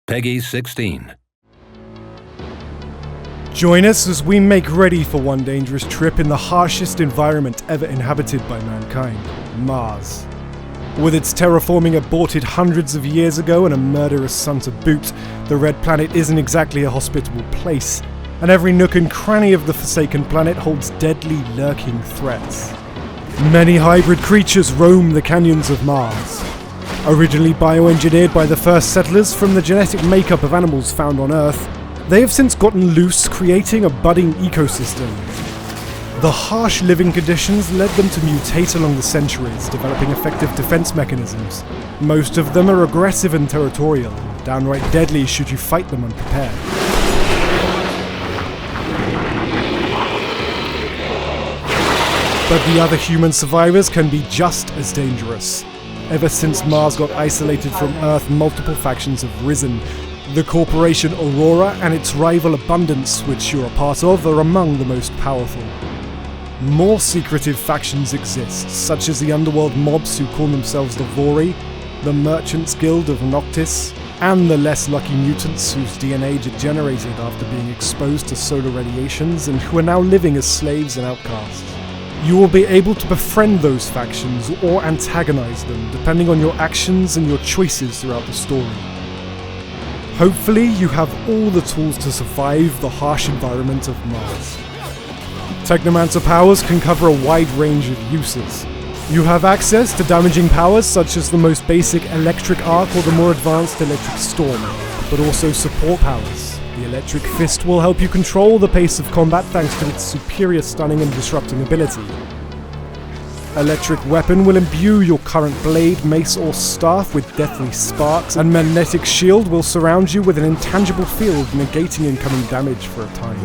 Peggy 16. Join us as we make ready for one dangerous trip in the harshest environment ever inhabited by mankind, Mars. With its terraforming aborted hundreds of years ago and a murderous sun to boot, the Red Planet isn't exactly a hospitable place, and every nook and cranny of the forsaken planet holds deadly lurking threats. Many hybrid creatures roam the canyons of Mars. Originally bioengineered by the first settlers from the genetic makeup of animals found on Earth, they have since gotten loose, creating a budding ecosystem. The harsh living conditions led them to mutate along the centuries, developing effective defense mechanisms. Most of them are aggressive and territorial, and downright deadly should you fight them unprepared. But the other human survivors can be just as dangerous. Ever since Mars got isolated from Earth, multiple factions have risen. The corporation Aurora and its rival Abundance, which you're a part of, are among the most powerful. More secretive factions exist, such as the underworld mobs who call themselves the Vori, the Merchants Guild of Noctis, and the less lucky mutants whose DNA degenerated after being exposed to solar radiations and who are now living as slaves and outcasts. You will be able to befriend those factions or antagonize them, depending on your actions and your choices throughout the story. Hopefully, you have all the tools to survive the harsh environment of Mars. Technomancer powers can cover a wide range of uses. You have access to damaging powers such as the most basic electric arc or the more advanced electric storm, but also support powers. The electric fist will help you control the pace of combat thanks to its superior stunning and disrupting ability. Electric weapon will imbue your current blade, mace or staff with deathly sparks, and magnetic shield will surround you with an intangible field, negating incoming damage for a time.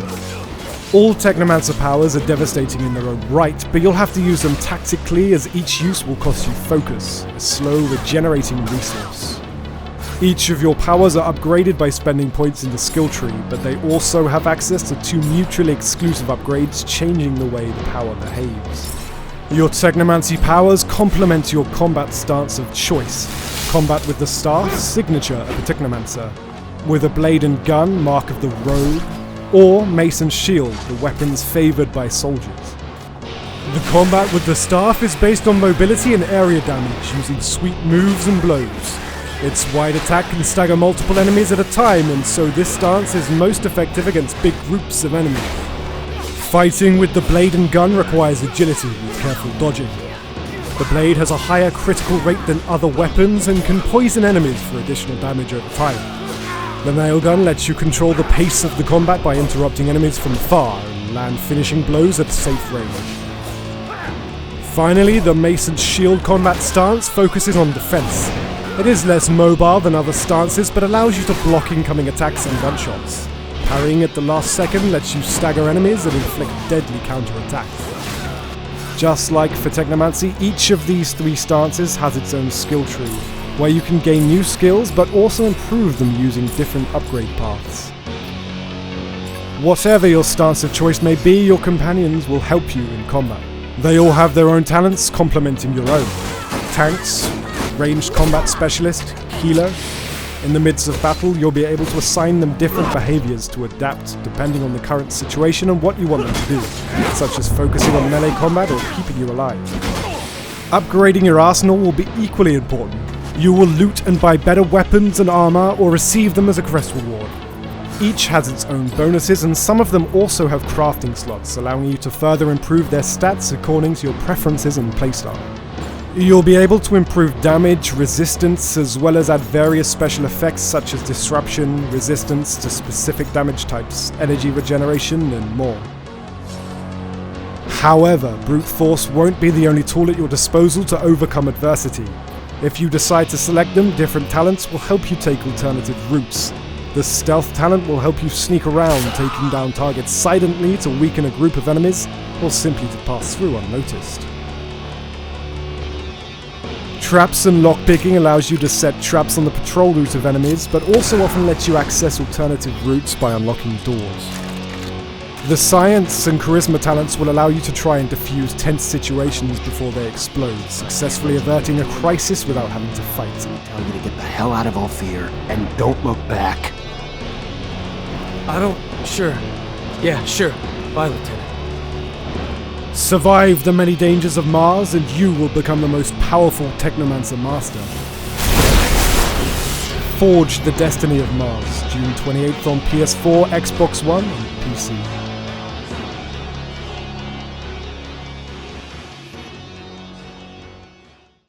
All Technomancer powers are devastating in their own right, but you'll have to use them tactically as each use will cost you focus, a slow regenerating resource. Each of your powers are upgraded by spending points in the skill tree, but they also have access to 2 mutually exclusive upgrades, changing the way the power behaves. Your Technomancy powers complement your combat stance of choice. Combat with the staff, signature of a Technomancer. With a blade and gun, mark of the rogue. Or mace and shield, the weapons favoured by soldiers. The combat with the staff is based on mobility and area damage, using sweet moves and blows. Its wide attack can stagger multiple enemies at a time, and so this stance is most effective against big groups of enemies. Fighting with the blade and gun requires agility with careful dodging. The blade has a higher critical rate than other weapons and can poison enemies for additional damage over time. The nail gun lets you control the pace of the combat by interrupting enemies from afar and land finishing blows at a safe range. Finally, the mace and shield combat stance focuses on defense. It is less mobile than other stances, but allows you to block incoming attacks and gunshots. Parrying at the last second lets you stagger enemies and inflict deadly counterattacks. Just like for Technomancy, each of these 3 stances has its own skill tree, where you can gain new skills but also improve them using different upgrade paths. Whatever your stance of choice may be, your companions will help you in combat. They all have their own talents complementing your own. Tanks, ranged combat specialist, healer. In the midst of battle, you'll be able to assign them different behaviors to adapt depending on the current situation and what you want them to do, such as focusing on melee combat or keeping you alive. Upgrading your arsenal will be equally important. You will loot and buy better weapons and armor or receive them as a quest reward. Each has its own bonuses, and some of them also have crafting slots, allowing you to further improve their stats according to your preferences and playstyle. You'll be able to improve damage, resistance, as well as add various special effects such as disruption, resistance to specific damage types, energy regeneration, and more. However, brute force won't be the only tool at your disposal to overcome adversity. If you decide to select them, different talents will help you take alternative routes. The stealth talent will help you sneak around, taking down targets silently to weaken a group of enemies, or simply to pass through unnoticed. Traps and lockpicking allows you to set traps on the patrol route of enemies, but also often lets you access alternative routes by unlocking doors. The science and charisma talents will allow you to try and defuse tense situations before they explode, successfully averting a crisis without having to fight. Tell you to get the hell out of Ophir, and don't look back. Sure. Yeah, sure. Bye, Lieutenant. Survive the many dangers of Mars, and you will become the most powerful Technomancer master. Forge the Destiny of Mars, June 28th on PS4, Xbox One, and PC.